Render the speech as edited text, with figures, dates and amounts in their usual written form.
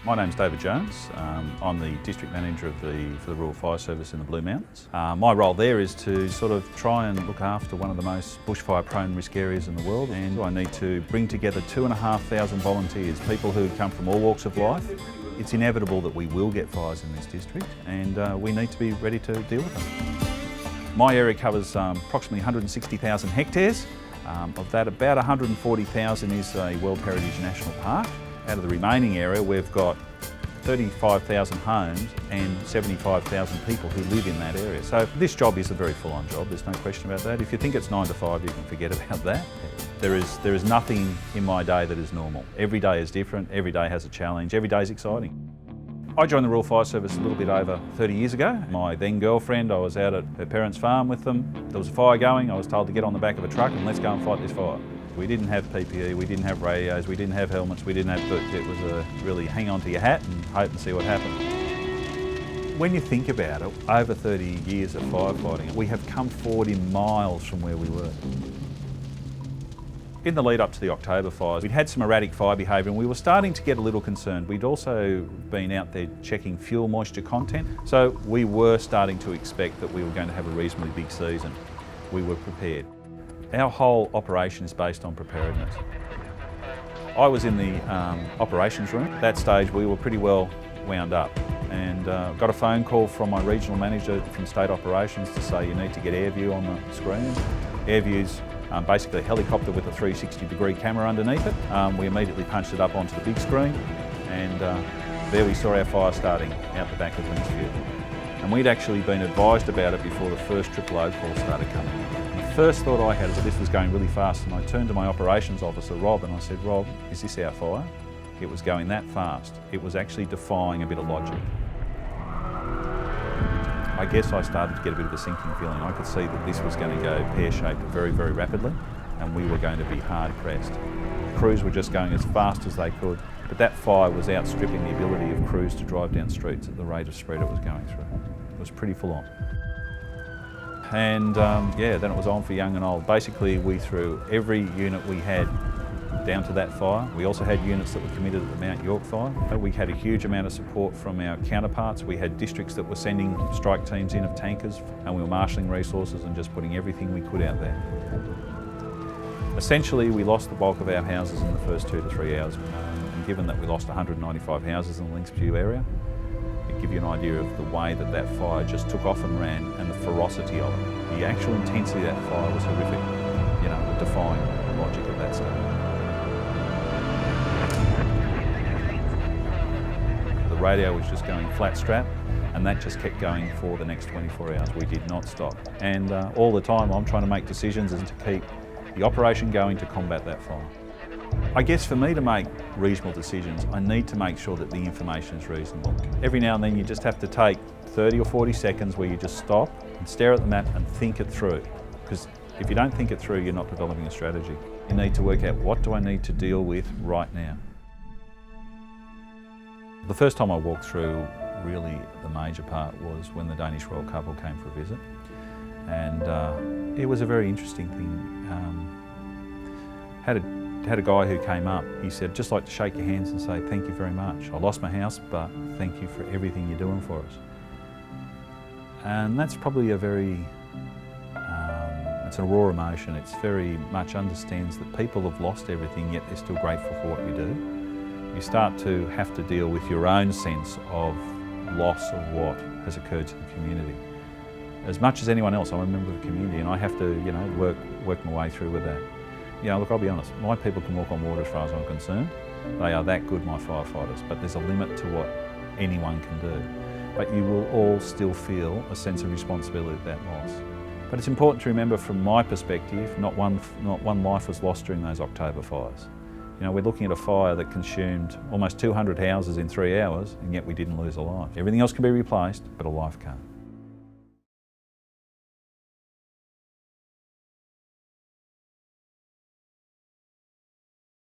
My name's David Jones. I'm the District Manager for the Rural Fire Service in the Blue Mountains. My role there is to sort of try and look after one of the most bushfire-prone risk areas in the world, and I need to bring together 2,500 volunteers, people who come from all walks of life. It's inevitable that we will get fires in this district, and we need to be ready to deal with them. My area covers approximately 160,000 hectares. Of that, about 140,000 is a World Heritage National Park. Out of the remaining area, we've got 35,000 homes and 75,000 people who live in that area. So this job is a very full-on job, there's no question about that. If you think it's 9 to 5, you can forget about that. There is nothing in my day that is normal. Every day is different, every day has a challenge, every day is exciting. I joined the Rural Fire Service a little bit over 30 years ago. My then girlfriend, I was out at her parents' farm with them. There was a fire going, I was told to get on the back of a truck and let's go and fight this fire. We didn't have PPE, we didn't have radios, we didn't have helmets, we didn't have boots. It was really hang on to your hat and hope and see what happened. When you think about it, over 30 years of firefighting, we have come 40 miles from where we were. In the lead up to the October fires, we'd had some erratic fire behaviour and we were starting to get a little concerned. We'd also been out there checking fuel moisture content, so we were starting to expect that we were going to have a reasonably big season. We were prepared. Our whole operation is based on preparedness. I was in the operations room. At that stage we were pretty well wound up, and got a phone call from my regional manager from state operations to say you need to get air view on the screen. Air view's basically a helicopter with a 360-degree camera underneath it. We immediately punched it up onto the big screen, and there we saw our fire starting out the back of Linksfield. And we'd actually been advised about it before the first triple-O call started coming. The first thought I had is that this was going really fast, and I turned to my operations officer, Rob, and I said, Rob, is this our fire? It was going that fast. It was actually defying a bit of logic. I guess I started to get a bit of a sinking feeling. I could see that this was going to go pear-shaped very, very rapidly, and we were going to be hard-pressed. Crews were just going as fast as they could, but that fire was outstripping the ability of crews to drive down streets at the rate of spread it was going through. It was pretty full on. And yeah, then it was on for young and old. Basically, we threw every unit we had down to that fire. We also had units that were committed at the Mount York fire. We had a huge amount of support from our counterparts. We had districts that were sending strike teams in of tankers, and we were marshalling resources and just putting everything we could out there. Essentially, we lost the bulk of our houses in the first 2 to 3 hours. And given that we lost 195 houses in the Linksfield area, it gives you an idea of the way that that fire just took off and ran, and the ferocity of it. The actual intensity of that fire was horrific, you know, defying logic at that stage. The radio was just going flat strap, and that just kept going for the next 24 hours. We did not stop. And all the time I'm trying to make decisions as to keep the operation going to combat that fire. I guess for me to make reasonable decisions, I need to make sure that the information is reasonable. Every now and then you just have to take 30 or 40 seconds where you just stop and stare at the map and think it through. Because if you don't think it through, you're not developing a strategy. You need to work out, what do I need to deal with right now? The first time I walked through, really the major part, was when the Danish royal couple came for a visit. And it was a very interesting thing. Had a guy who came up, he said, just like to shake your hands and say, thank you very much. I lost my house, but thank you for everything you're doing for us. And that's probably a very, it's a raw emotion. It's very much understands that people have lost everything, yet they're still grateful for what you do. You start to have to deal with your own sense of loss of what has occurred to the community. As much as anyone else, I'm a member of the community, and I have to, you know, work my way through with that. You know, look, I'll be honest, my people can walk on water as far as I'm concerned. They are that good, my firefighters, but there's a limit to what anyone can do. But you will all still feel a sense of responsibility at that loss. But it's important to remember, from my perspective, not one life was lost during those October fires. You know, we're looking at a fire that consumed almost 200 houses in 3 hours, and yet we didn't lose a life. Everything else can be replaced, but a life can't.